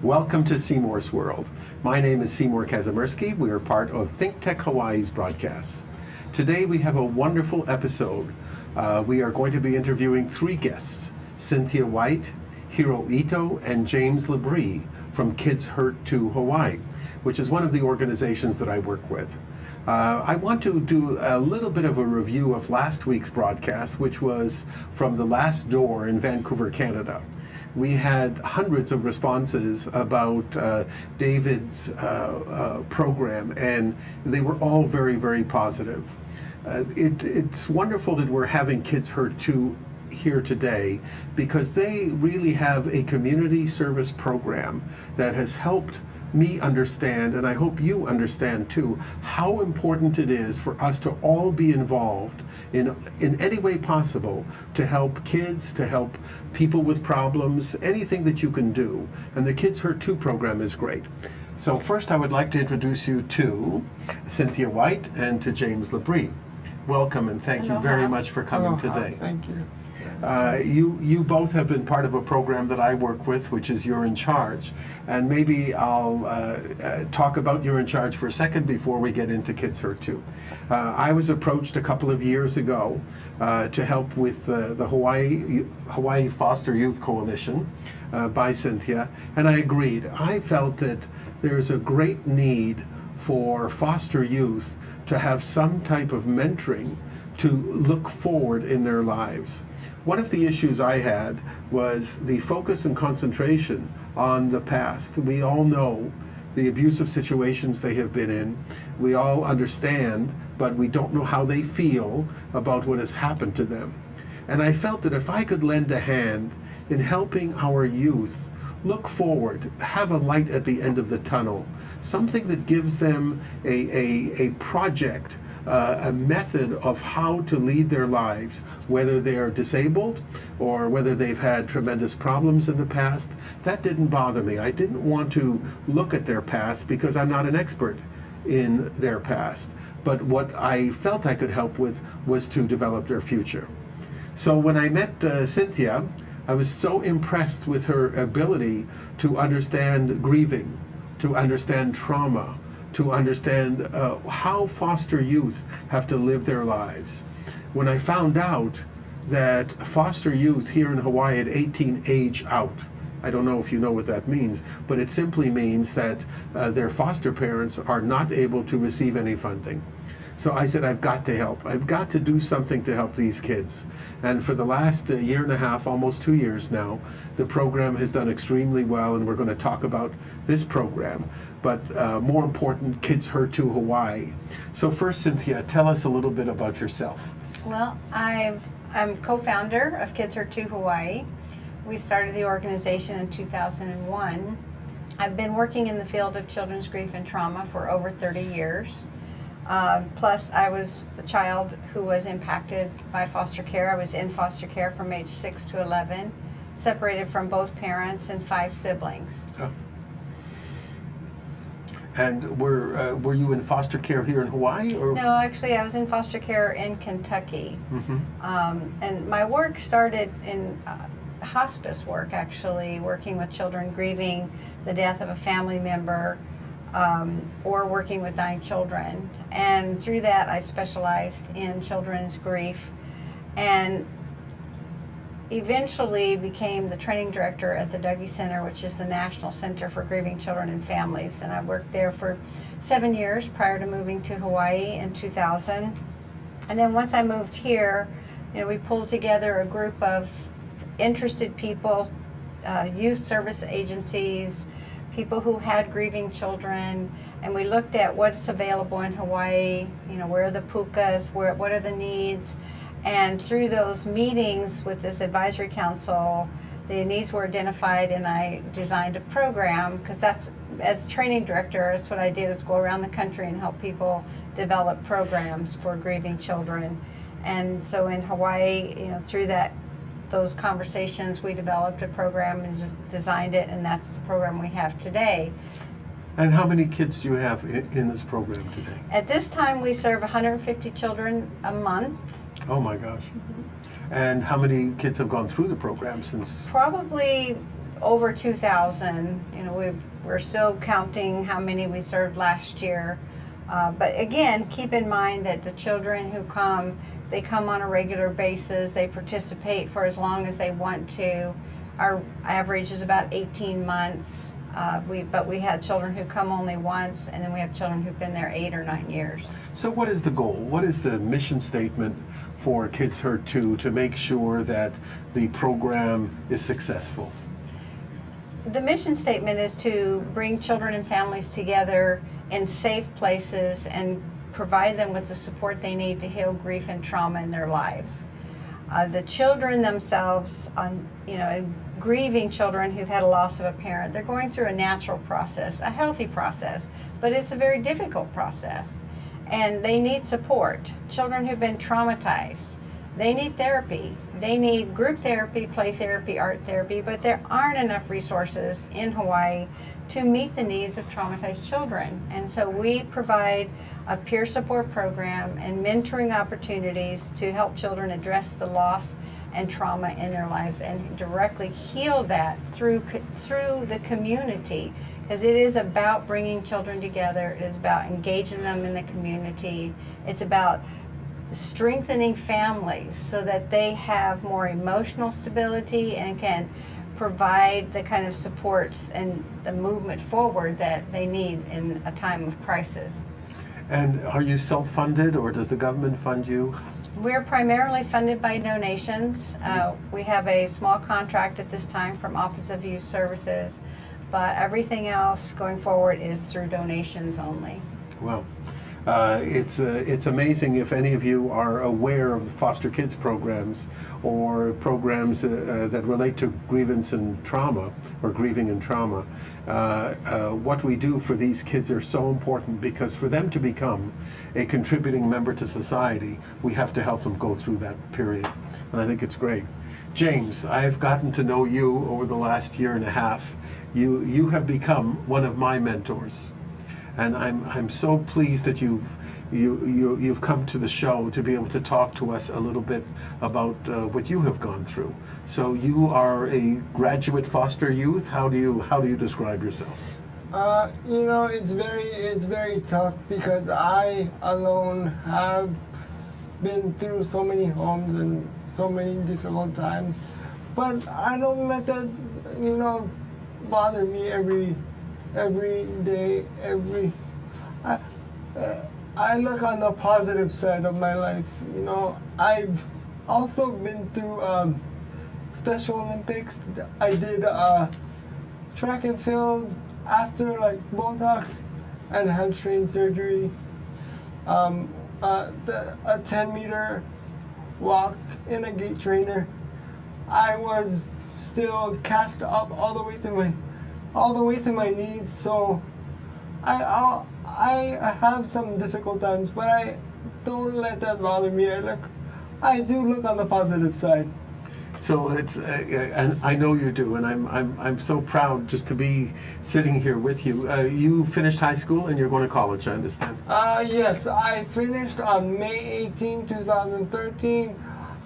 Welcome to Seymour's World. My name is Seymour Kazimiski. We are part of Think Tech Hawaii's broadcasts. Today we have a wonderful episode. We are going to be interviewing three guests: Cynthia White, Hiro Ito, and James LaBrie from Kids Hurt to Hawaii, which is one of the organizations that I work with. I want to do a little bit of a review of last week's broadcast, which was from the Last Door in Vancouver, Canada. We had hundreds of responses about David's program, and they were all very, very positive. It's wonderful that we're having Kids Hurt Too here today, because they really have a community service program that has helped me understand, and I hope you understand too, how important it is for us to all be involved in any way possible to help kids, to help people with problems, anything that you can do. And the Kids Hurt Too program is great. So first I would like to introduce you to Cynthia White and to James LaBrie. Welcome, and thank you very much for coming today. Thank you. You both have been part of a program that I work with, which is You're in Charge. And maybe I'll talk about You're in Charge for a second before we get into Kids Hurt Too. I was approached a couple of years ago to help with the Hawaii Foster Youth Coalition by Cynthia, and I agreed. I felt that there's a great need for foster youth to have some type of mentoring to look forward in their lives. One of the issues I had was the focus and concentration on the past. We all know the abusive situations they have been in. We all understand, but we don't know how they feel about what has happened to them. And I felt that if I could lend a hand in helping our youth look forward, have a light at the end of the tunnel, something that gives them a project, a method of how to lead their lives, whether they are disabled or whether they've had tremendous problems in the past. That didn't bother me. I didn't want to look at their past because I'm not an expert in their past. But what I felt I could help with was to develop their future. So when I met Cynthia, I was so impressed with her ability to understand grieving, to understand trauma, to understand how foster youth have to live their lives. When I found out that foster youth here in Hawaii at 18 age out, I don't know if you know what that means, but it simply means that their foster parents are not able to receive any funding. So I said, I've got to help. I've got to do something to help these kids. And for the last year and a half, almost 2 years now, the program has done extremely well, and we're going to talk about this program. But more important, Kids Hurt to Hawaii. So first, Cynthia, tell us a little bit about yourself. Well, I'm co-founder of Kids Hurt to Hawaii. We started the organization in 2001. I've been working in the field of children's grief and trauma for over 30 years. Plus, I was a child who was impacted by foster care. I was in foster care from age 6 to 11, separated from both parents and 5 siblings. Oh. And were you in foster care here in Hawaii? Or? No, actually, I was in foster care in Kentucky. Mm-hmm. And my work started in hospice work, actually, working with children grieving the death of a family member, or working with dying children. And through that, I specialized in children's grief, and eventually became the training director at the Dougie Center, which is the National Center for Grieving Children and Families. And I worked there for 7 years prior to moving to Hawaii in 2000. And then once I moved here, we pulled together a group of interested people, youth service agencies, people who had grieving children, and we looked at what's available in Hawaii, where are the pukas, what are the needs, and through those meetings with this advisory council, the needs were identified, and I designed a program, because that's, as training director, that's what I did, is go around the country and help people develop programs for grieving children. And so in Hawaii, through those conversations, we developed a program and designed it, and that's the program we have today. And how many kids do you have in this program today? At this time, we serve 150 children a month. Oh my gosh. And how many kids have gone through the program since? Probably over 2,000. We're still counting how many we served last year. But again, keep in mind that the children who come, they come on a regular basis. They participate for as long as they want to. Our average is about 18 months. But we had children who come only once, and then we have children who've been there 8 or 9 years. So what is the goal? What is the mission statement for Kids Hurt 2 to make sure that the program is successful? The mission statement is to bring children and families together in safe places and provide them with the support they need to heal grief and trauma in their lives. The children themselves, grieving children who've had a loss of a parent, they're going through a natural process, a healthy process, but it's a very difficult process. And they need support. Children who've been traumatized, they need therapy. They need group therapy, play therapy, art therapy, but there aren't enough resources in Hawaii to meet the needs of traumatized children. And so we provide a peer support program and mentoring opportunities to help children address the loss and trauma in their lives and directly heal that through the community, because it is about bringing children together. It is about engaging them in the community. It's about strengthening families so that they have more emotional stability and can provide the kind of supports and the movement forward that they need in a time of crisis. And are you self-funded, or does the government fund you? We're primarily funded by donations. We have a small contract at this time from Office of Youth Services, but everything else going forward is through donations only. Well, it's amazing if any of you are aware of the foster kids programs or programs that relate to grievance and trauma, or grieving and trauma. What we do for these kids are so important, because for them to become a contributing member to society, we have to help them go through that period. And I think it's great. James, I've gotten to know you over the last year and a half. You have become one of my mentors. And I'm so pleased that you've come to the show to be able to talk to us a little bit about what you have gone through. So you are a graduate foster youth. How do you describe yourself? It's very tough, because I alone have been through so many homes and so many difficult times, but I don't let that bother me every day. I look on the positive side of my life. I've also been through Special Olympics. I did track and field after Botox and hamstring surgery. A 10-meter walk in a gait trainer. I was still cast up all the way to my knees. So I have some difficult times, but I don't let that bother me. I do look on the positive side. So it's, and I know you do, and I'm so proud just to be sitting here with you. You finished high school and you're going to college, I understand. Yes, I finished on May 18, 2013.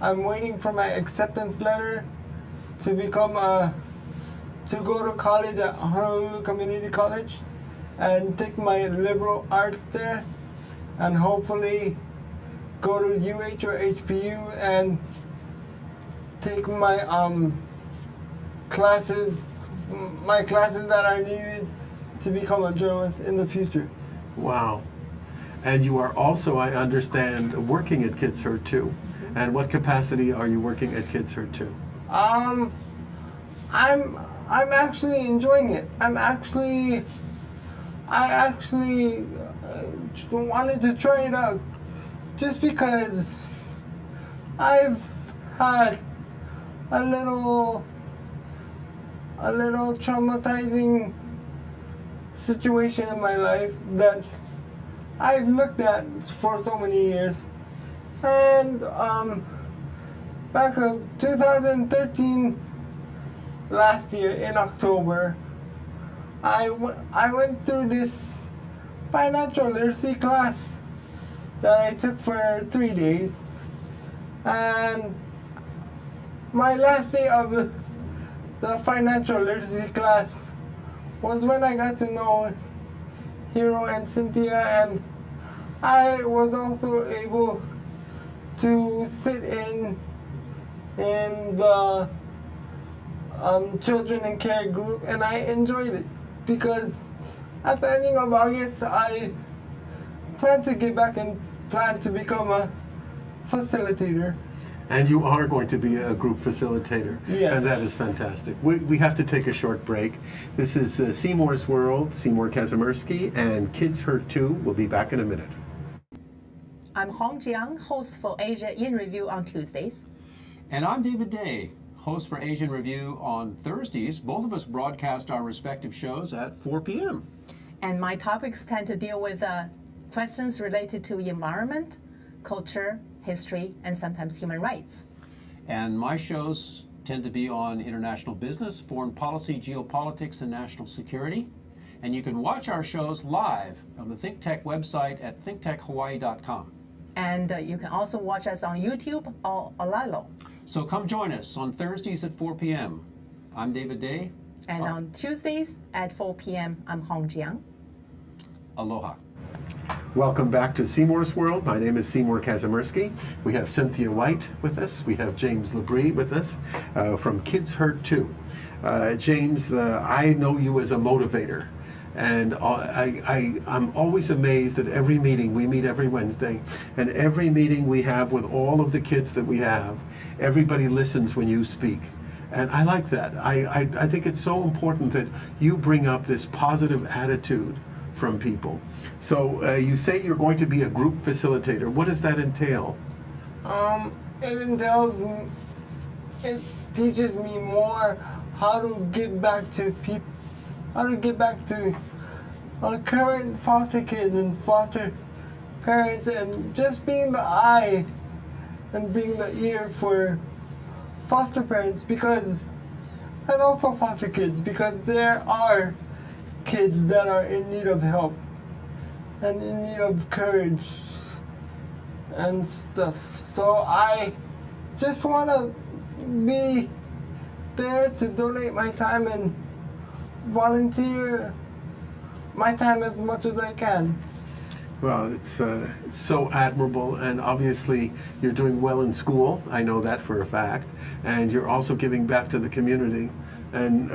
I'm waiting for my acceptance letter to go to college at Honolulu Community College and take my liberal arts there, and hopefully go to UH or HPU and take my classes that are needed to become a journalist in the future. Wow. And you are also, I understand, working at Kids Hurt 2. And what capacity are you working at Kids Hurt 2? I'm actually enjoying it. I actually wanted to try it out, just because I've had a little traumatizing situation in my life that I've looked at for so many years. And back in 2013, last year in October, I went through this financial literacy class that I took for 3 days, and my last day of the financial literacy class was when I got to know Hiro and Cynthia, and I was also able to sit in the children in care group, and I enjoyed it because at the ending of August I plan to get back and plan to become a facilitator. And you are going to be a group facilitator. Yes. And that is fantastic. We have to take a short break. This is Seymour's World, Seymour Kazimiski, and Kids Hurt Too. We'll be back in a minute. I'm Hong Jiang, host for Asia in Review on Tuesdays. And I'm David Day, host for Asian Review on Thursdays. Both of us broadcast our respective shows at 4 p.m. And my topics tend to deal with questions related to environment, culture, history, and sometimes human rights. And my shows tend to be on international business, foreign policy, geopolitics, and national security. And you can watch our shows live on the ThinkTech website at thinktechhawaii.com. And you can also watch us on YouTube or Olalo. So come join us on Thursdays at 4 p.m. I'm David Day. And on Tuesdays at 4 p.m., I'm Hong Jiang. Aloha. Welcome back to Seymour's World. My name is Seymour Kazimiski. We have Cynthia White with us. We have James LaBrie with us from Kids Hurt Too. James, I know you as a motivator. And I'm always amazed at every meeting. We meet every Wednesday. And every meeting we have with all of the kids that we have, everybody listens when you speak. And I like that. I think it's so important that you bring up this positive attitude from people. So you say you're going to be a group facilitator. What does that entail? It entails, it teaches me more how to get back to people, how to get back to current foster kids and foster parents, and just being the eye and being the ear for foster parents, because, and also foster kids, because there are kids that are in need of help and in need of courage and stuff. So I just want to be there to donate my time and volunteer my time as much as I can. Well, it's so admirable, and obviously you're doing well in school. I know that for a fact. And you're also giving back to the community. And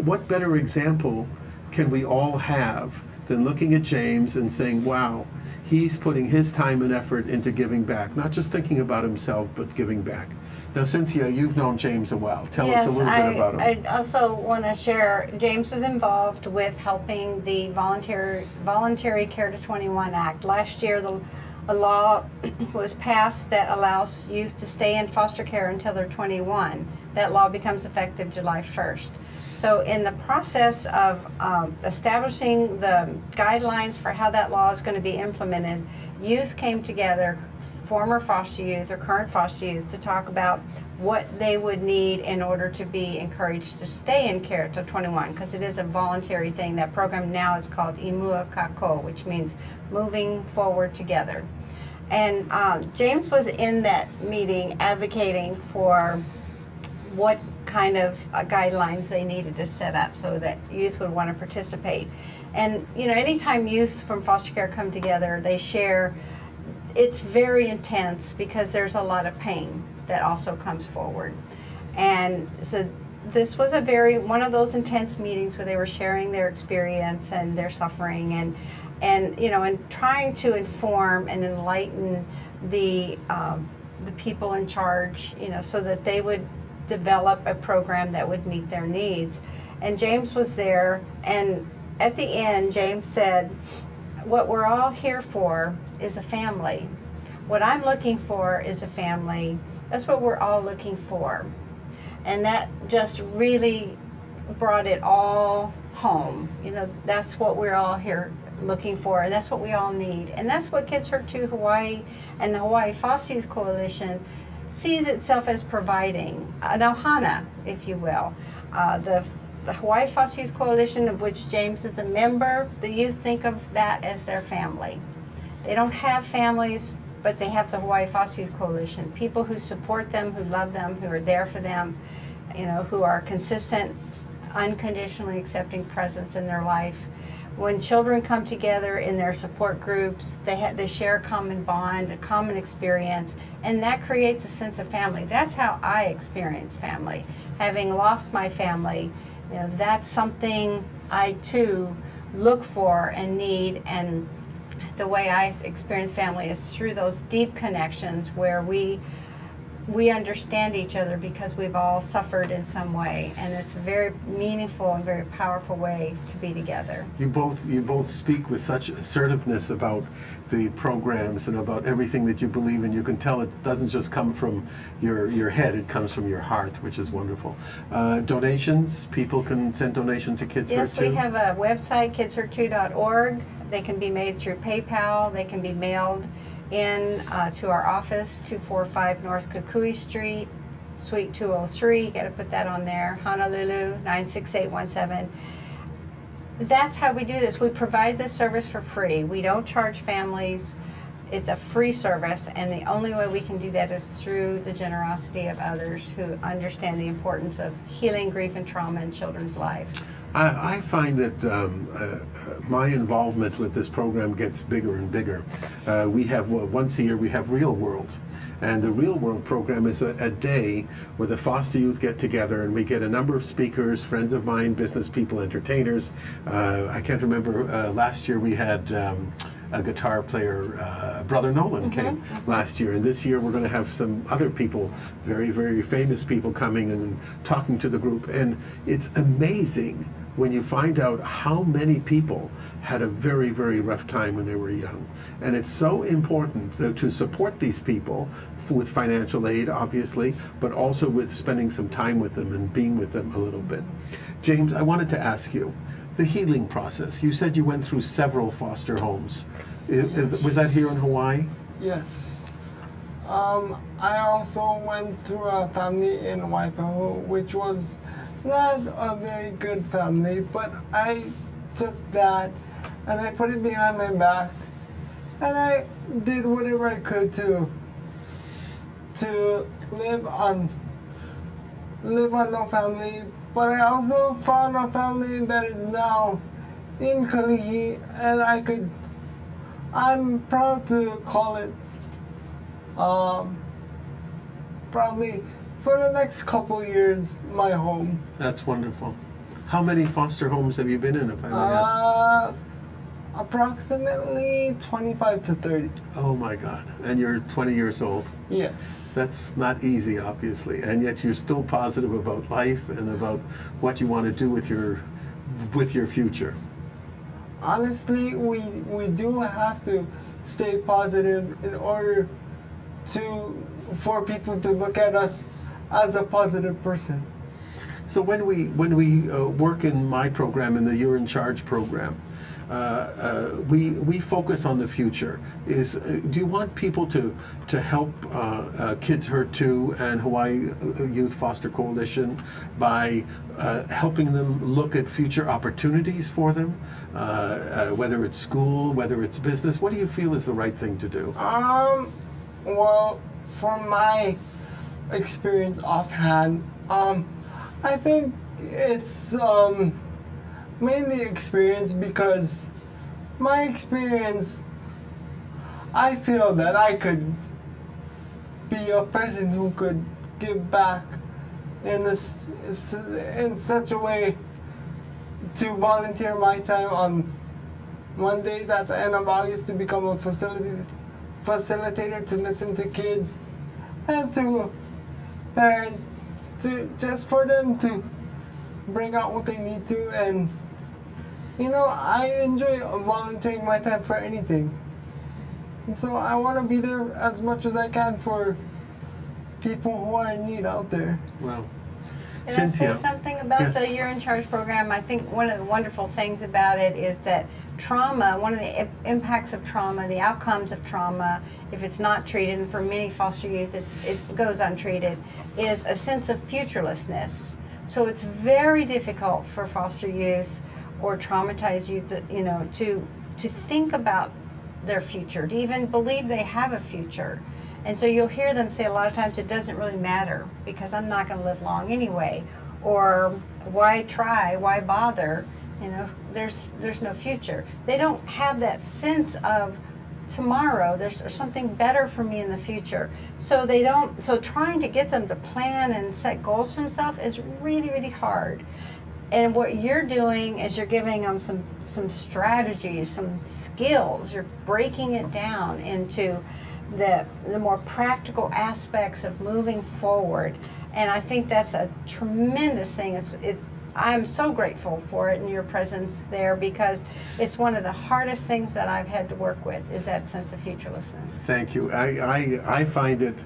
what better example can we all have than looking at James and saying, wow, he's putting his time and effort into giving back, not just thinking about himself, but giving back. Now, Cynthia, you've known James a while. Tell us a little bit about him. I also want to share, James was involved with helping the Voluntary Care to 21 Act. Last year, a law was passed that allows youth to stay in foster care until they're 21. That law becomes effective July 1st. So in the process of establishing the guidelines for how that law is going to be implemented, youth came together, former foster youth or current foster youth, to talk about what they would need in order to be encouraged to stay in care till 21, because it is a voluntary thing. That program now is called Imua Kako, which means moving forward together. And James was in that meeting advocating for what kind of guidelines they needed to set up so that youth would want to participate. And you know, anytime youth from foster care come together, they share. It's very intense because there's a lot of pain that also comes forward. And so this was one of those intense meetings where they were sharing their experience and their suffering, and you know, and trying to inform and enlighten the people in charge, you know, so that they would develop a program that would meet their needs. And James was there, and at the end, James said, what we're all here for is a family. What I'm looking for is a family. That's what we're all looking for. And that just really brought it all home. You know, that's what we're all here looking for, and that's what we all need. And that's what Kids Hurt Too Hawaii and the Hawaii Foster Youth Coalition sees itself as providing, an ohana, if you will. The Hawaii Foster Youth Coalition, of which James is a member, the youth think of that as their family. They don't have families, but they have the Hawaii Foster Youth Coalition, people who support them, who love them, who are there for them. who are consistent, unconditionally accepting presence in their life. When children come together in their support groups, they share a common bond, a common experience, and that creates a sense of family. That's how I experience family. Having lost my family, that's something I too look for and need, and the way I experience family is through those deep connections where we understand each other because we've all suffered in some way, and it's a very meaningful and very powerful way to be together. You both speak with such assertiveness about the programs and about everything that you believe in. You can tell it doesn't just come from your head, it comes from your heart, which is wonderful. Donations, people can send donation to Kids Yes, Hurt Too? we have a website, kidshurt2.org. They can be made through PayPal. They can be mailed in to our office, 245 North Kukui Street, Suite 203. You got to put that on there. Honolulu 96817. That's how we do this. We provide this service for free. We don't charge families. It's a free service, and the only way we can do that is through the generosity of others who understand the importance of healing grief and trauma in children's lives. I find that my involvement with this program gets bigger and bigger. We have, once a year, we have Real World. And the Real World program is a day where the foster youth get together, and we get a number of speakers, friends of mine, business people, entertainers. I can't remember, last year we had a guitar player, Brother Nolan came last year, and this year we're going to have some other people, very, very famous people coming and talking to the group. And it's amazing when you find out how many people had a very, very rough time when they were young. And it's so important to support these people with financial aid, obviously, but also with spending some time with them and being with them a little bit. James, I wanted to ask you, the healing process. You said you went through several foster homes. Was that here in Hawaii? Yes. I also went through a family in Waikato, which was not a very good family, but I took that and I put it behind my back, and I did whatever I could to live on no family. But I also found a family that is now in Kalihi, and I'm proud to call it probably for the next couple years my home. That's wonderful. How many foster homes have you been in, if I may ask? Approximately 25 to 30. Oh my God. And you're 20 years old. Yes. That's not easy, obviously, and yet you're still positive about life and about what you want to do with your future. Honestly, we do have to stay positive in order for people to look at us as a positive person. So when we work in my program, in the You're in Charge program, we focus on the future. Do you want people to help Kids Hurt Too and Hawaii Youth Foster Coalition by helping them look at future opportunities for them, whether it's school, whether it's business? What do you feel is the right thing to do? Well, from my experience offhand, I think it's mainly experience, because my experience, I feel that I could be a person who could give back in such a way to volunteer my time on Mondays at the end of August to become a facilitator to listen to kids and to parents, just for them to bring out what they need to. And I enjoy volunteering my time for anything, and so I want to be there as much as I can for people who are in need out there. Well, Can Cynthia, I say something about yes. the You're in Charge program? I think one of the wonderful things about it is that trauma, one of the impacts of trauma, the outcomes of trauma, if it's not treated, and for many foster youth it goes untreated, is a sense of futurelessness. So it's very difficult for foster youth or traumatized youth to think about their future, to even believe they have a future. And so you'll hear them say a lot of times, it doesn't really matter because I'm not going to live long anyway. Or why try? Why bother? You know, there's no future. They don't have that sense of tomorrow. There's something better for me in the future. So they don't. So trying to get them to plan and set goals for themselves is really, really hard. And what you're doing is you're giving them some strategies, some skills. You're breaking it down into the more practical aspects of moving forward. And I think that's a tremendous thing. I'm so grateful for it and your presence there, because it's one of the hardest things that I've had to work with, is that sense of futurelessness. Thank you. I find it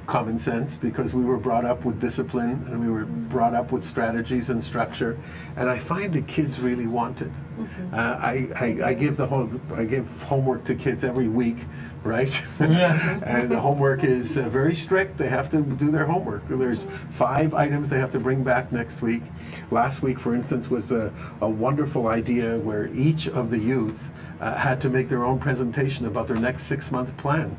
common sense, because we were brought up with discipline and we were brought up with strategies and structure, and I find the kids really want it. I give homework to kids every week, right? Yes. And the homework is very strict. They have to do their homework. There's 5 items they have to bring back next week. Last week, for instance, was a wonderful idea where each of the youth had to make their own presentation about their next 6-month plan.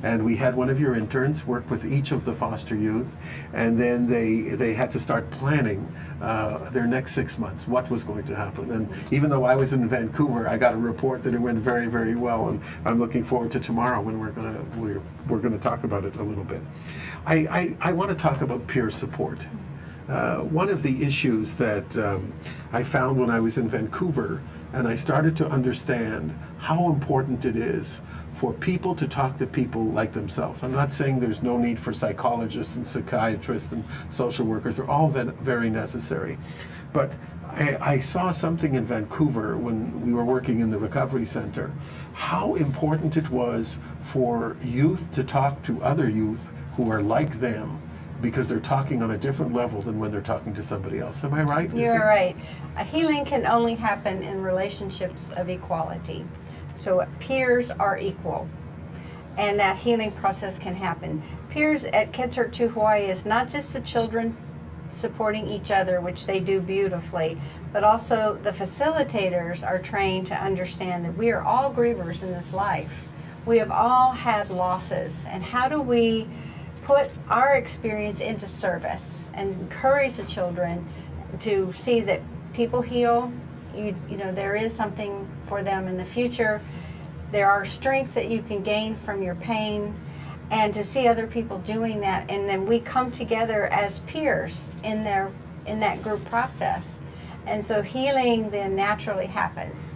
And we had one of your interns work with each of the foster youth, and then they had to start planning their next 6 months, what was going to happen. And even though I was in Vancouver, I got a report that it went very, very well, and I'm looking forward to tomorrow when we're gonna talk about it a little bit. I want to talk about peer support. One of the issues that I found when I was in Vancouver, and I started to understand how important it is for people to talk to people like themselves. I'm not saying there's no need for psychologists and psychiatrists and social workers. They're all very necessary. But I saw something in Vancouver when we were working in the recovery center, how important it was for youth to talk to other youth who are like them, because they're talking on a different level than when they're talking to somebody else. Am I right? You're right. Healing can only happen in relationships of equality. So peers are equal, and that healing process can happen. Peers at Kids Hurt 2 Hawaii is not just the children supporting each other, which they do beautifully, but also the facilitators are trained to understand that we are all grievers in this life. We have all had losses, and how do we put our experience into service and encourage the children to see that people heal. You know, there is something for them in the future. There are strengths that you can gain from your pain, and to see other people doing that, and then we come together as peers in that group process, and so healing then naturally happens.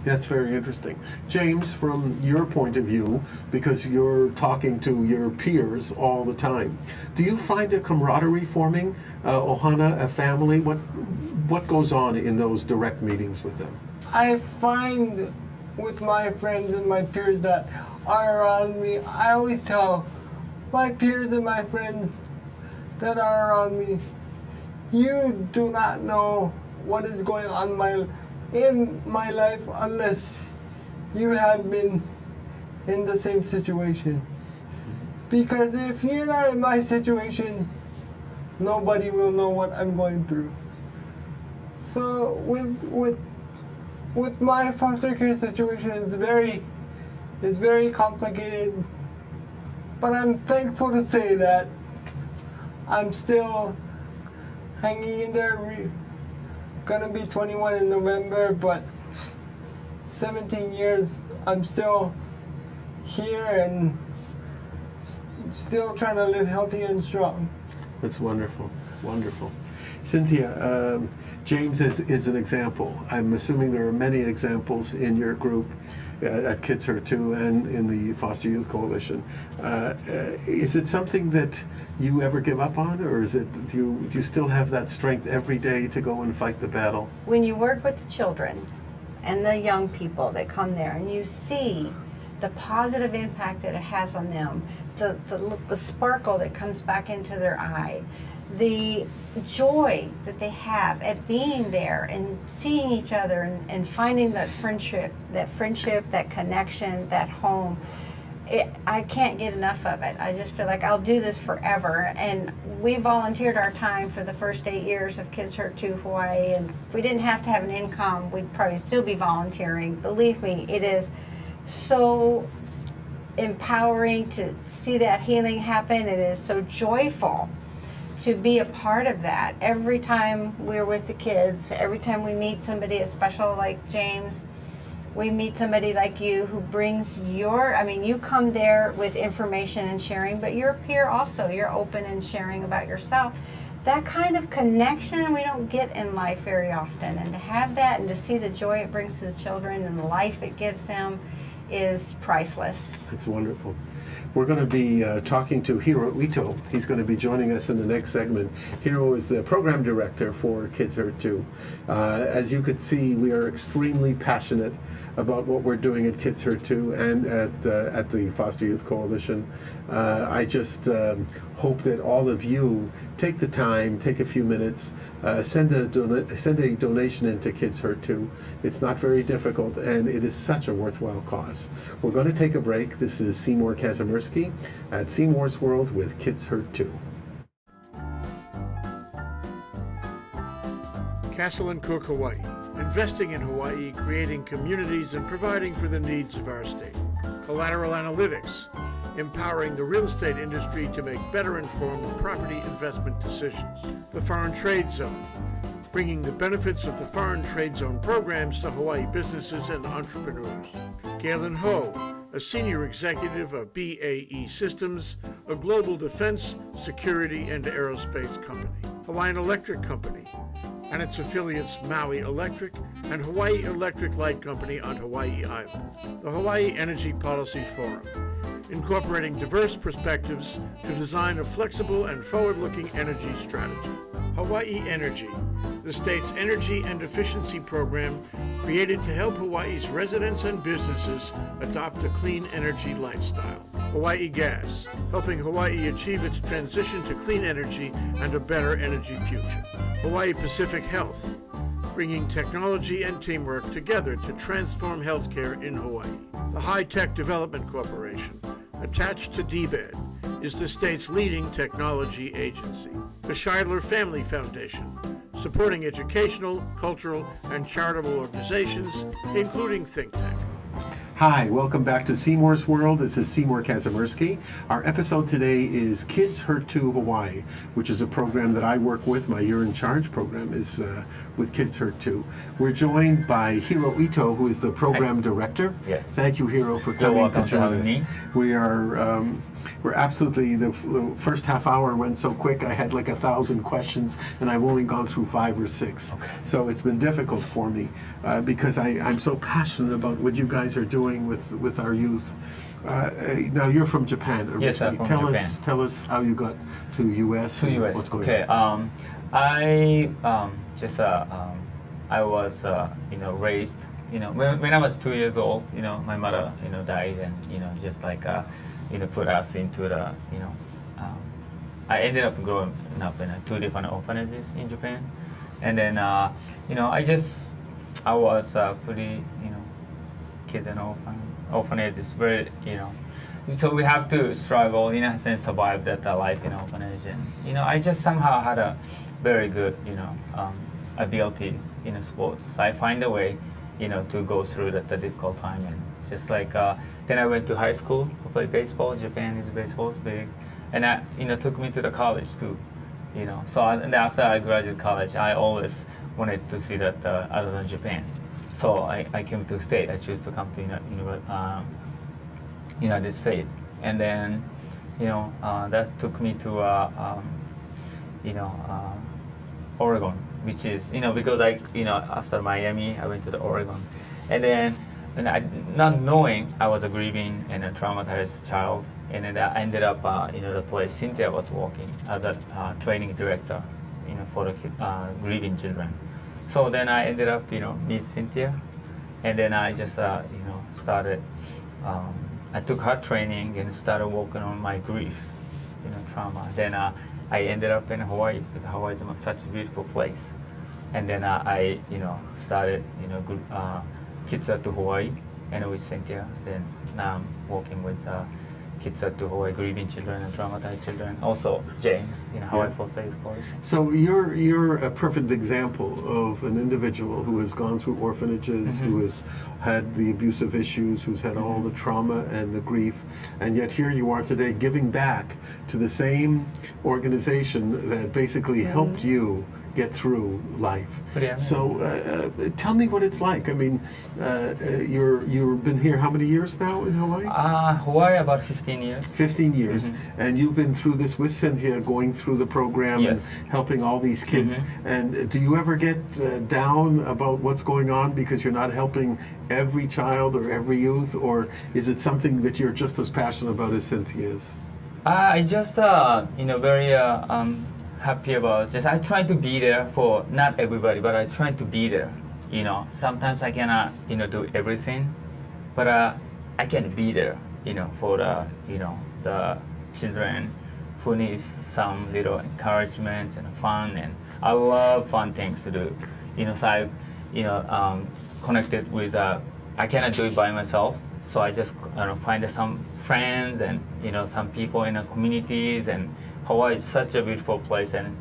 That's very interesting. James, from your point of view, because you're talking to your peers all the time, do you find a camaraderie forming, ohana, a family? What goes on in those direct meetings with them? I find with my friends and my peers that are around me, I always tell my peers and my friends that are around me, you do not know what is going on in my life unless you have been in the same situation. Because if you're not in my situation, nobody will know what I'm going through. So with my foster care situation, it's very complicated, but I'm thankful to say that I'm still hanging in there. Gonna be 21 in November, but 17 years I'm still here and still trying to live healthy and strong. That's wonderful, wonderful. Cynthia, James is an example. I'm assuming there are many examples in your group at Kids Hurt 2 and in the Foster Youth Coalition. Is it something that you ever give up on, or is it do you still have that strength every day to go and fight the battle? When you work with the children and the young people that come there, and you see the positive impact that it has on them, the sparkle that comes back into their eye, the joy that they have at being there and seeing each other and finding that friendship, that connection, that home. I can't get enough of it. I just feel like I'll do this forever. And we volunteered our time for the first 8 years of Kids Hurt 2 Hawaii, and if we didn't have to have an income, we'd probably still be volunteering. Believe me, it is so empowering to see that healing happen. It is so joyful to be a part of that. Every time we're with the kids, every time we meet somebody as special like James, we meet somebody like you who brings you come there with information and sharing, but you're a peer also. You're open and sharing about yourself. That kind of connection we don't get in life very often. And to have that and to see the joy it brings to the children and the life it gives them is priceless. It's wonderful. We're going to be talking to Hiro Ito. He's going to be joining us in the next segment. Hiro is the program director for Kids Hurt 2. As you could see, we are extremely passionate about what we're doing at Kids Hurt 2 and at the Foster Youth Coalition. I just hope that all of you take the time, take a few minutes, send a donation into Kids Hurt 2. It's not very difficult, and it is such a worthwhile cause. We're going to take a break. This is Seymour Kazimiski at Seymour's World with Kids Hurt 2. Castle and Cook, Hawaii. Investing in Hawaii, creating communities, and providing for the needs of our state. Collateral Analytics, empowering the real estate industry to make better informed property investment decisions. The Foreign Trade Zone, bringing the benefits of the Foreign Trade Zone programs to Hawaii businesses and entrepreneurs. Galen Ho, a senior executive of BAE Systems, a global defense, security, and aerospace company. Hawaiian Electric Company, and its affiliates Maui Electric and Hawaii Electric Light Company on Hawaii Island. The Hawaii Energy Policy Forum, incorporating diverse perspectives to design a flexible and forward-looking energy strategy. Hawaii Energy, the state's energy and efficiency program created to help Hawaii's residents and businesses adopt a clean energy lifestyle. Hawaii Gas, helping Hawaii achieve its transition to clean energy and a better energy future. Hawaii Pacific Health, bringing technology and teamwork together to transform healthcare in Hawaii. The High Tech Development Corporation, attached to DBED, is the state's leading technology agency. The Scheidler Family Foundation, supporting educational, cultural, and charitable organizations, including Think Tank. Hi, welcome back to Seymour's World. This is Seymour Kazimiski. Our episode today is Kids Hurt 2 Hawaii, which is a program that I work with. My You're in Charge program is with Kids Hurt 2. We're joined by Hiro Ito, who is the program director. Yes. Thank you, Hiro, for You're coming welcome to to join having us. me. We're absolutely, the first half hour went so quick, I had like 1,000 questions, and I've only gone through 5 or 6. Okay. So it's been difficult for me because I'm so passionate about what you guys are doing with our youth. Now you're from Japan originally. Yes, I'm from Japan. Tell us how you got to U.S. To US. What's going Okay. on. I was raised. When I was 2 years old, my mother died, and just like put us into the I ended up growing up in 2 different orphanages in Japan, and then I was pretty kids in orphanage is very so we have to struggle in a sense, survive that life in orphanage, and I just somehow had a very good ability in sports, so I find a way to go through that difficult time, and just like then I went to high school to play baseball. Japan is baseball is big, and that took me to the college too, so and after I graduated college, I always wanted to see that other than Japan. So I came to state. I chose to come to United States, and then that took me to Oregon, which is because after Miami I went to the Oregon, and then I, not knowing I was a grieving and a traumatized child, and then I ended up the place Cynthia was working as a training director for the grieving children. So then I ended up, meet Cynthia, and then I just, started. I took her training and started working on my grief, trauma. Then I ended up in Hawaii because Hawaii is such a beautiful place, and then I, started, Kids Hurt to Hawaii, and with Cynthia. Then now I'm working with, Kids at Hawaii grieving children and traumatized children. Also James, Hawaii Yeah. Foster Youth College. So you're a perfect example of an individual who has gone through orphanages, who has had the abusive issues, who's had all the trauma and the grief, and yet here you are today giving back to the same organization that basically helped you get through life. Pretty amazing. So tell me what it's like. I mean, you've been here how many years now in Hawaii? Hawaii about 15 years. 15 years, and you've been through this with Cynthia, going through the program Yes. and helping all these kids. And do you ever get down about what's going on because you're not helping every child or every youth, or is it something that you're just as passionate about as Cynthia is? I just very happy about I try to be there for not everybody, but I try to be there. Sometimes I cannot do everything, but I can be there. For the children who need some little encouragement and fun, and I love fun things to do. So I connected with I cannot do it by myself. So I just find some friends and some people in the communities, and Hawaii is such a beautiful place, and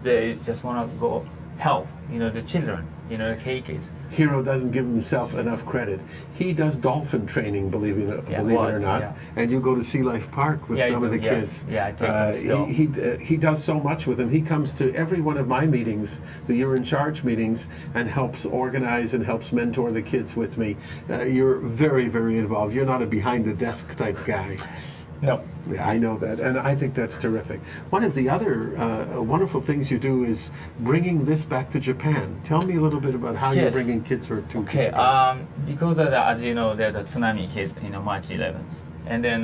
they just want to go help the children, the Keikis. Hiro doesn't give himself enough credit. He does dolphin training, believe it or not, and you go to Sea Life Park with some of the kids. Yeah, I take them still. He does so much with them. He comes to every one of my meetings, the You're in Charge meetings, and helps organize and helps mentor the kids with me. You're very, very involved. You're not a behind the desk type guy. No. Yeah, I know that, and I think that's terrific. One of the other wonderful things you do is bringing this back to Japan. Tell me a little bit about how you're Yes. bringing kids to Okay, Japan. because of as you know, there's a tsunami hit, March 11th, and then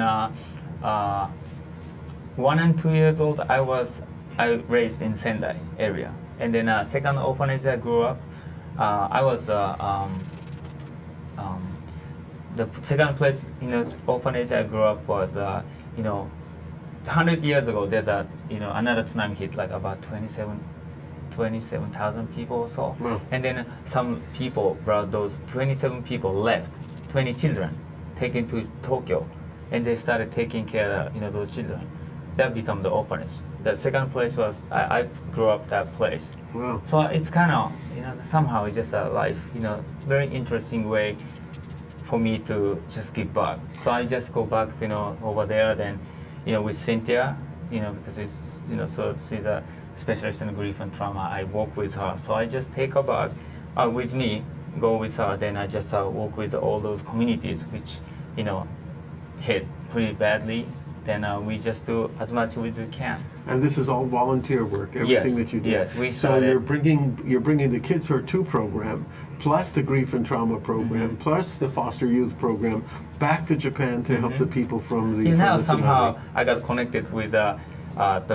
1 and 2 years old, I raised in Sendai area, and then second orphanage I grew up, I was the second place orphanage I grew up was 100 years ago. There's another tsunami hit, like about 27,000 people or so. Wow. And then some people brought those 27 people left, 20 children, taken to Tokyo, and they started taking care of those children. That became the orphanage. The second place was I grew up that place. Wow. So it's kind of somehow it's just a life, very interesting way for me to just give back. So I just go back, over there. Then, with Cynthia, because it's, so she's a specialist in grief and trauma. I work with her, so I just take her back with me, go with her. Then I just work with all those communities which, hit pretty badly. Then we just do as much as we can. And this is all volunteer work, everything Yes, that you do. yes, we So started- you're bringing the Kids Hurt 2 program, plus the grief and trauma program, plus the foster youth program, back to Japan to help the people from the Now from the somehow tsunami. I got connected with the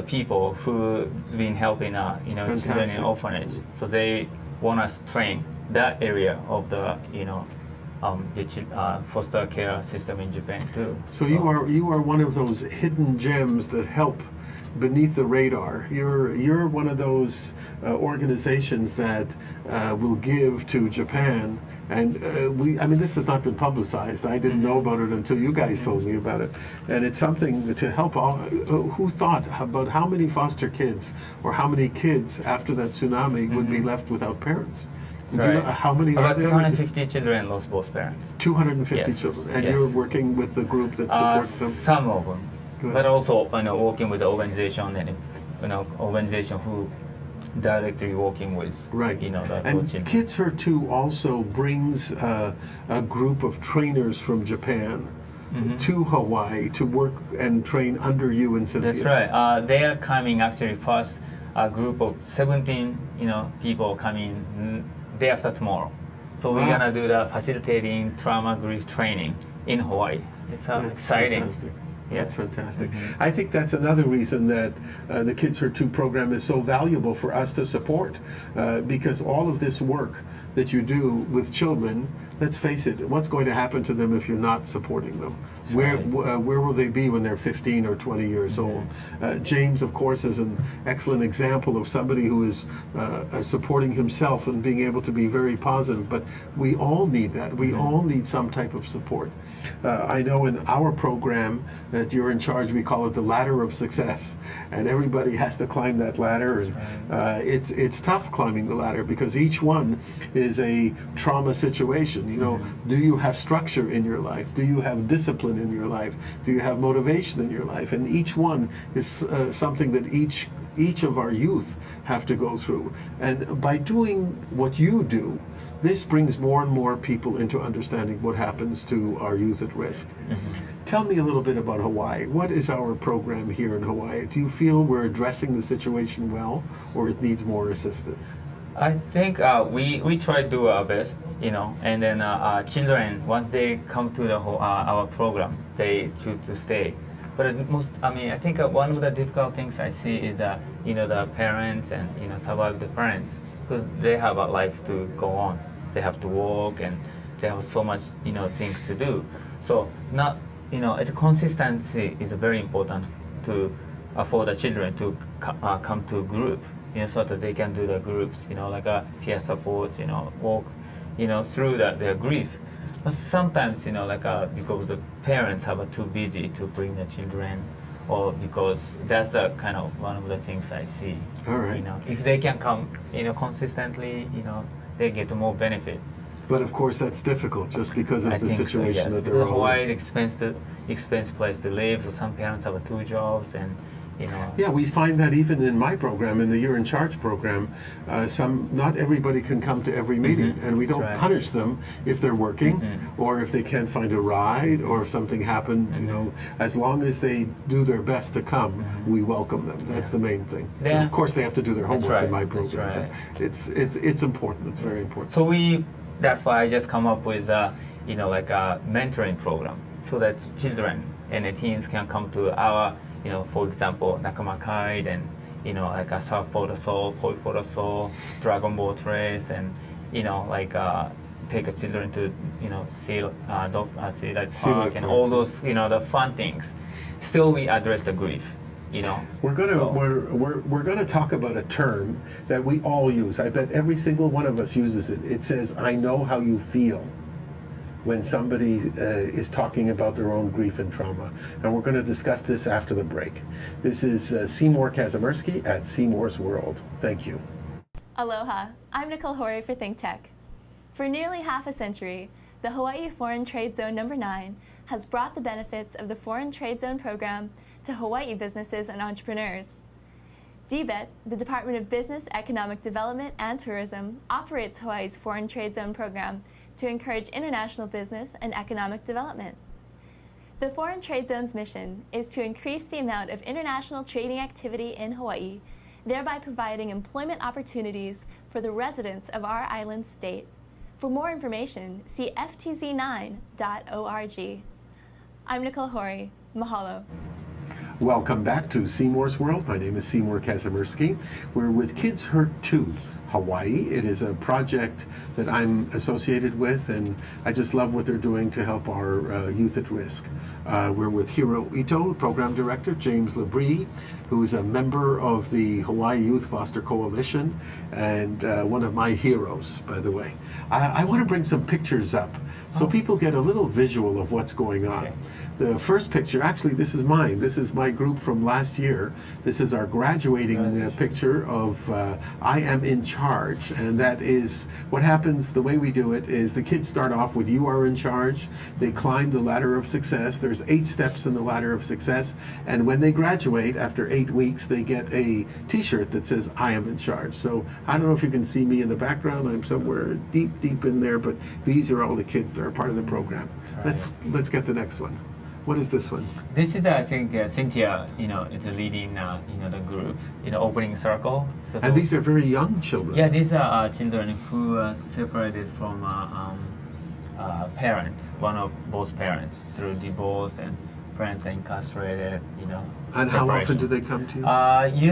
people who's been helping children Fantastic. in orphanage. So they want us train that area of the foster care system in Japan too. So you are one of those hidden gems that help beneath the radar. You're one of those organizations that will give to Japan, and this has not been publicized. I didn't know about it until you guys told me about it, and it's something to help all. Who thought about how many foster kids or how many kids after that tsunami would be left without parents? Do you know how many About are there? 250 children lost both parents. 250 Yes, children, and yes. you're working with the group that supports them. Some of them, Good. but also working with the organization and organization who directly working with Right. the And children. Kids Hurt 2 also brings a group of trainers from Japan to Hawaii to work and train under you and Cynthia. That's right. They are coming actually first. A group of 17 people coming day after tomorrow. So we're Wow. gonna do the facilitating trauma grief training in Hawaii. It's That's exciting. Fantastic. Yes. That's fantastic. I think that's another reason that the Kids Hurt 2 program is so valuable for us to support, because all of this work that you do with children let's face it, what's going to happen to them if you're not supporting them? Where will they be when they're 15 or 20 years old? James, of course, is an excellent example of somebody who is supporting himself and being able to be very positive, but we all need that. We all need some type of support. I know in our program that you're in charge, we call it the ladder of success, and everybody has to climb that ladder, and it's tough climbing the ladder because each one is a trauma situation. You know, do you have structure in your life? Do you have discipline in your life? Do you have motivation in your life? And each one is something that each of our youth have to go through. And by doing what you do, this brings more and more people into understanding what happens to our youth at risk. Tell me a little bit about Hawaii. What is our program here in Hawaii? Do you feel we're addressing the situation well, or it needs more assistance? I think we try to do our best, you know, and then children, once they come to the our program, they choose to stay. But I think one of the difficult things I see is that, you know, the parents and, you know, survive the parents, because they have a life to go on. They have to work and they have so much, you know, things to do. So not, you know, consistency is very important to for the children to come to a group, you know, so that they can do the groups, you know, like a peer support, you know, walk, you know, through their grief. But sometimes, you know, like because the parents are too busy to bring the children, or because that's kind of one of the things I see. All right. You know, if they can come, you know, consistently, you know, they get more benefit. But of course, that's difficult just because of I the think situation so, yes. that they're all Hawaii in. expense place to live. So some parents have 2 jobs, and you know. Yeah, we find that even in my program, in the You're in Charge program, not everybody can come to every meeting, and we don't right. punish them if they're working, or if they can't find a ride, or if something happened. You know, as long as they do their best to come, we welcome them. That's the main thing. Yeah. And of course, they have to do their homework right. in my That's program. right. It's important. It's very important. So that's why I just come up with you know, like a mentoring program, so that children and the teens can come to our, you know, for example, Nakama Kite, and, you know, like a surf photo soul, koi photo soul, dragon boat race, and, you know, like take the children to, you know, sea life park and all those, you know, the fun things. Still, we address the grief. You know, we're gonna talk about a term that we all use. I bet every single one of us uses it. It says, "I know how you feel," when somebody is talking about their own grief and trauma. And we're going to discuss this after the break. This is Seymour Kazimiski at Seymour's World. Thank you. Aloha, I'm Nicole Horry for Think Tech. For nearly half a century, the Hawaii Foreign Trade Zone No. 9 has brought the benefits of the Foreign Trade Zone program to Hawaii businesses and entrepreneurs. DBET, the Department of Business, Economic Development, and Tourism, operates Hawaii's Foreign Trade Zone program to encourage international business and economic development. The Foreign Trade Zone's mission is to increase the amount of international trading activity in Hawaii, thereby providing employment opportunities for the residents of our island state. For more information, see ftz9.org. I'm Nicole Horry. Mahalo. Welcome back to Seymour's World. My name is Seymour Kazimiski. We're with Kids Hurt Too, Hawaii. It is a project that I'm associated with, and I just love what they're doing to help our youth at risk. We're with Hiro Ito, Program Director, James LaBrie, who is a member of the Hawaii Youth Foster Coalition, and one of my heroes, by the way. I want to bring some pictures up so people get a little visual of what's going on. Okay. The first picture, actually, this is mine. This is my group from last year. This is our graduating picture of I Am in Charge. And that is what happens. The way we do it is the kids start off with You Are in Charge. They climb the ladder of success. There's 8 steps in the ladder of success. And when they graduate, after 8 weeks, they get a t-shirt that says I Am in Charge. So I don't know if you can see me in the background. I'm somewhere deep, deep in there. But these are all the kids that are part of the program. Right. Let's get the next one. What is this one? This is, I think, Cynthia, you know, is leading, you know, the group, you know, opening circle. And these are very young children. Yeah, these are children who are separated from parents, one of both parents, through divorce, and parents are incarcerated, you know. And how often do they come to you?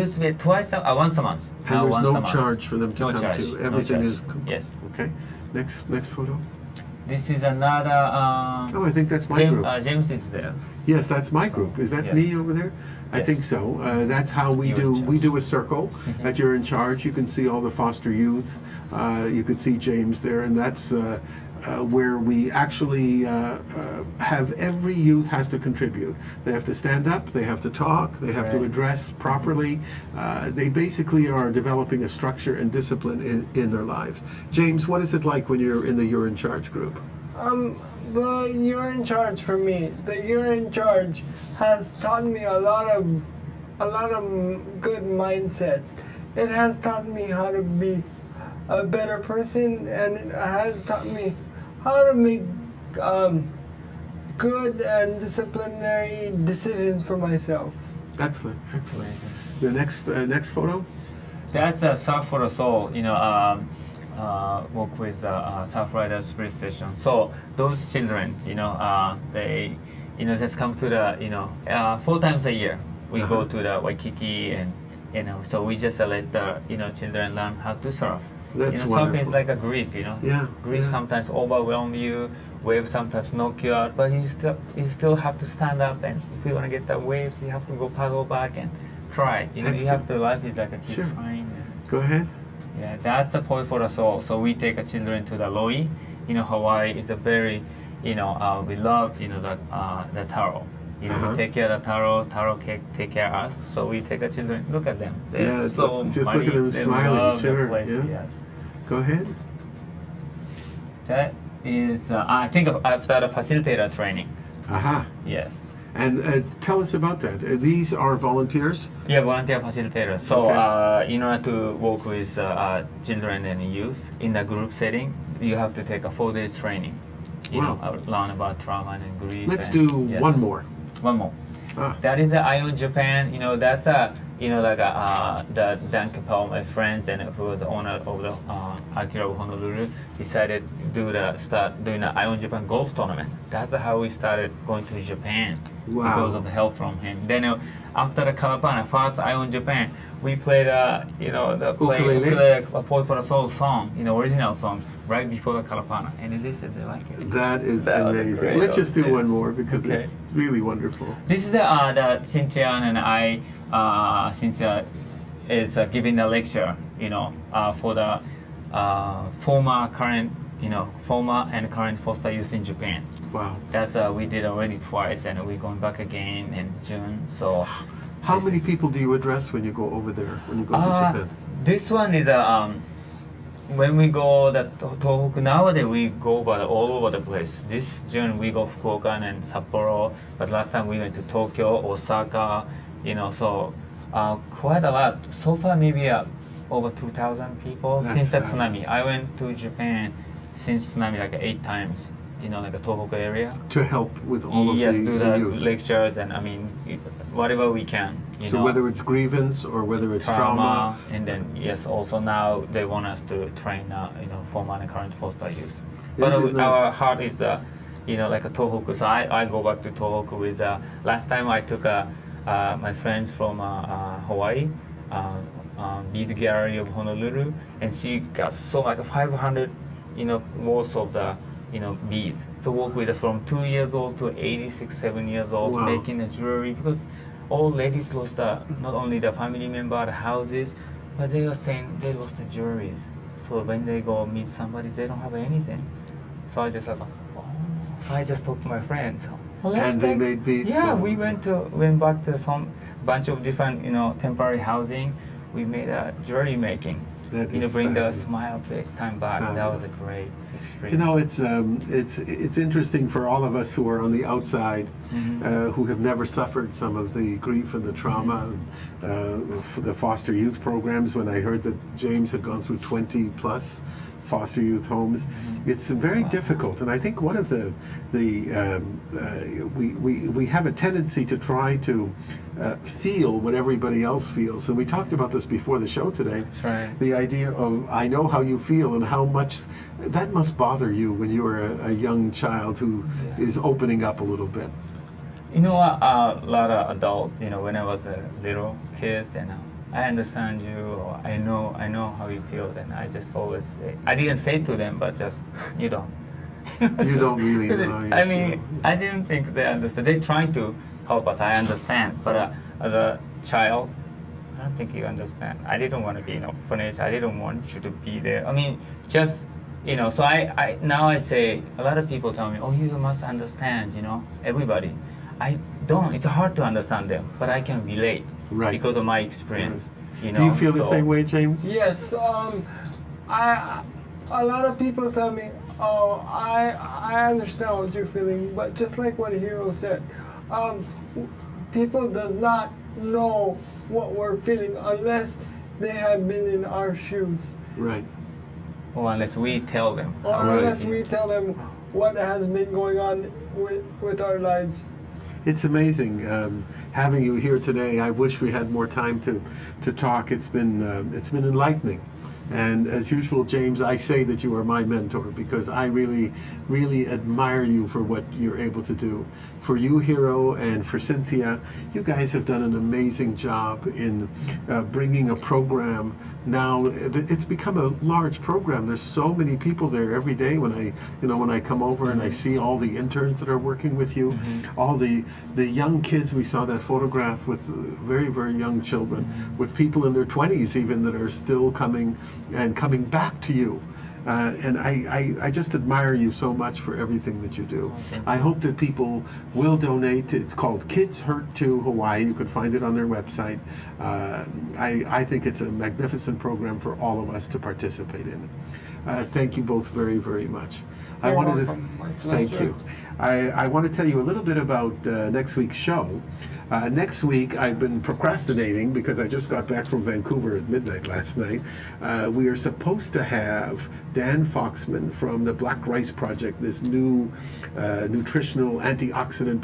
Usually once a month. And there's no charge for them to come to you. Everything is yes. Okay. Next photo. This is another. Oh, I think that's my group. James is there. Yes, that's my group. Is that Yes. me over there? I Yes. think so. That's how we You're do. in We charge. do a circle at You're in Charge. You can see all the foster youth. You can see James there, and that's where we actually have every youth has to contribute. They have to stand up. They have to talk. They have to Right. address properly. They basically are developing a structure and discipline in their lives. James, what is it like when you're in the You're in Charge group? The You're in Charge for me. The You're in Charge has taught me a lot of good mindsets. It has taught me how to be a better person, and it has taught me how to make good and disciplinary decisions for myself. Excellent, excellent. The next photo. That's a Surf for the Soul. Work with Surf Riders Spirit Session. So those children, they, just come to the, 4 times a year. We go to the Waikiki, and so we just let the children learn how to surf. That's Surfing wonderful. is like a grief, Yeah, Grief yeah. sometimes overwhelm you. Waves sometimes knock you out, but you still have to stand up. And if you want to get the waves, you have to go paddle back and try. You have to. Life is like a keep Sure. trying. Go ahead. Yeah, that's a point for the soul. So we take the children to the Loi. Hawaii is a very, we love, the taro. We take care of the taro take care of us. So we take the children, look at them. They're Yeah, so just funny. look at them They smiling, love the sure, place, yeah. yes. Go ahead. That is, I think I've done a facilitator training. Aha. Yes. And tell us about that. These are volunteers? Yeah, volunteer facilitator. So, Okay. in order to work with children and youth in a group setting, you have to take a 4-day training. Learn about trauma and grief. Let's and- do yes. one more. One more. Ah. That is the Ion Japan. That's the Dan Capel, my friends, and who was the owner of the Akira of Honolulu, decided to start doing the Ion Japan golf tournament. That's how we started going to Japan. Wow. Because of the help from him. Then after the Kalapana, first Ion Japan, we played the ukulele, a Point for the Soul song, original song, right before the Kalapana, and they said they like it. That is That was amazing. great. Let's just do Yes. one more because Okay. it's really wonderful. This is the Cynthia and I. Cynthia is giving a lecture, for the former and current foster youth in Japan. Wow. That's we did already twice, and we're going back again in June. So, How this many is- people do you address when you go over there, when you go to Japan? This one is when we go the Tohoku, nowadays we go all over the place. This June we go Fukuoka and Sapporo, but last time we went to Tokyo, Osaka, so quite a lot. So far maybe over 2,000 people That's since the fabulous. tsunami. I went to Japan since tsunami like 8 times, like the Tohoku area. To help with all of Yes, the, do the the youth. lectures and whatever we can. So whether it's grievance or whether it's trauma. and then yes, also now they want us to train, former and current foster youth. Yeah, But isn't that- our heart is, like a Tohoku. So I go back to Tohoku with. Last time I took my friends from Hawaii, Bead Gallery of Honolulu, and she got so like 500, worth of the. Beads to work with from 2 years old to 86, 7 years old, Wow. making the jewelry because all ladies lost not only the family member, the houses, but they were saying they lost the jewelries. So when they go meet somebody, they don't have anything. So I just so I just talked to my friends. Well, let's And they take- made beads Yeah, for- we went back to some bunch of different temporary housing. We made a jewelry making. That is Bring the fabulous. smile big time back. That was a great experience. It's interesting for all of us who are on the outside, who have never suffered some of the grief and the trauma, for the foster youth programs. When I heard that James had gone through 20 plus foster youth homes, it's very difficult. And I think one of we have a tendency to try to feel what everybody else feels. And we talked about this before the show today. That's right. The idea of I know how you feel and how much that must bother you when you were a young child who is opening up a little bit. A lot of adult, when I was a little kid, I understand you, or I know how you feel, and I just always say, I didn't say to them, but just, You don't really know. I mean, I didn't think they understand. They're trying to help us. I understand, but as a child, I don't think you understand. I didn't want to be in orphanage. I didn't want you to be there. I mean, just So I now I say a lot of people tell me, oh, you must understand. Everybody. I don't. It's hard to understand them, but I can relate because of my experience. Right. Do you feel the same way, James? Yes. A lot of people tell me, oh, I understand what you're feeling, but just like what Hiro said, people does not know what we're feeling unless they have been in our shoes. Right. Or unless we tell them. Or unless we tell them what has been going on with our lives. It's amazing having you here today. I wish we had more time to talk. It's been enlightening. And as usual, James, I say that you are my mentor because I really, really admire you for what you're able to do. For you, Hiro, and for Cynthia, you guys have done an amazing job in bringing a program. Now it's become a large program. There's so many people there every day when I come over and I see all the interns that are working with you, all the young kids. We saw that photograph with very, very young children, with people in their 20s even that are still coming back to you. And I just admire you so much for everything that you do. I hope that people will donate. It's called Kids Hurt to Hawaii. You can find it on their website. I think it's a magnificent program for all of us to participate in. Thank you both very, very much. You're welcome. Thank you. I want to tell you a little bit about next week's show. Next week, I've been procrastinating because I just got back from Vancouver at midnight last night. We are supposed to have Dan Foxman from the Black Rice Project, this new nutritional antioxidant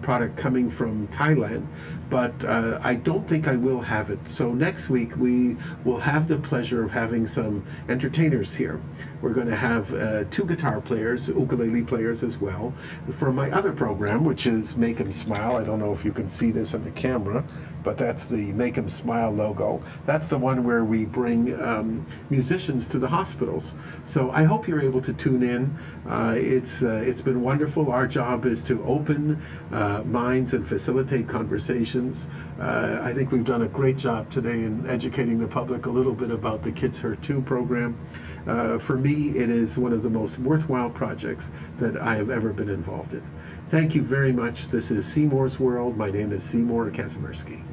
product coming from Thailand, but I don't think I will have it. So next week, we will have the pleasure of having some entertainers here. We're going to have 2 guitar players, ukulele players as well, from my other program, which is Make 'em Smile. I don't know if you can see this on the camera, but that's the Make 'em Smile logo. That's the one where we bring musicians to the hospitals. So I hope you're able to tune in. It's been wonderful. Our job is to open minds and facilitate conversations. I think we've done a great job today in educating the public a little bit about the Kids Hurt 2 program. For me, it is one of the most worthwhile projects that I have ever been involved in. Thank you very much. This is Seymour's World. My name is Seymour Kazimiski.